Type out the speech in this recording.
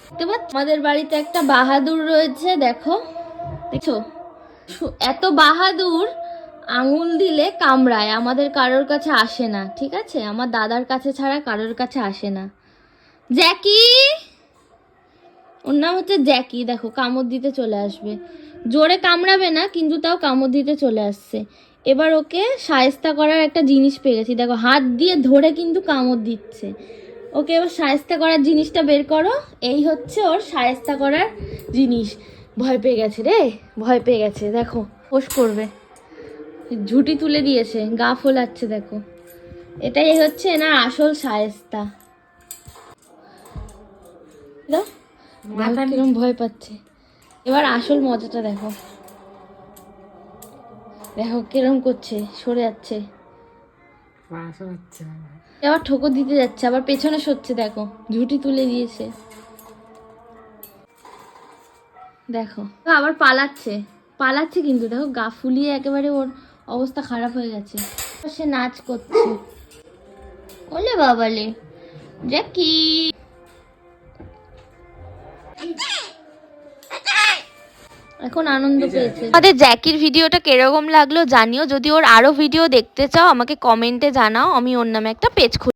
আমাদের বাড়িতে একটা বাহাদুর রয়েছে, দেখো, দেখছো? এত বাহাদুর, আঙুল দিলে কামড়ায়, আমাদের কারোর কাছে আসে না, ঠিক আছে? আমার দাদার কাছে ছাড়া কারোর কাছে আসে না। জ্যাকি, ওর নাম হচ্ছে জ্যাকি। দেখো, কামড় দিতে চলে আসবে, জোরে কামড়াবে না কিন্তু তাও কামড় দিতে চলে আসছে। এবার ওকে শায়েস্তা করার একটা জিনিস পেয়ে গেছি, দেখো হাত দিয়ে ধরে কিন্তু কামড় দিচ্ছে। ওকে এবার শায়েস্তা করার জিনিসটা বের করো। এই হচ্ছে ওর শায়েস্তা করার জিনিস। ভয় পেয়ে গেছে রে, ভয় পেয়ে গেছে, দেখো ফোঁস করবে, ঝুঁটি তুলে দিয়েছে, গা ফোলাচ্ছে, দেখো। এটাই হচ্ছে এনার আসল শায়েস্তা। কিরম ভয় পাচ্ছে। এবার আসল মজাটা দেখো, দেখো কিরম করছে, সরে যাচ্ছে, আবার ঠোকর দিতে যাচ্ছে, আবার পেছনে সরছে, দেখো ঝুঁটি তুলে দিয়েছে, দেখো আবার পালাচ্ছে, পালাচ্ছে কিন্তু দেখো গা ফুলিয়ে একেবারে ওর অবস্থা খারাপ হয়ে গেছে। সে নাচ করছে, ওলে বাবালে জ্যাকি। এখন আনন্দ পেয়েছে। আমাদের জ্যাকির ভিডিওটা কিরকম লাগলো জানিও। যদি ওর আরো ভিডিও দেখতে চাও আমাকে কমেন্টে জানাও, আমি ওর নামে একটা পেজ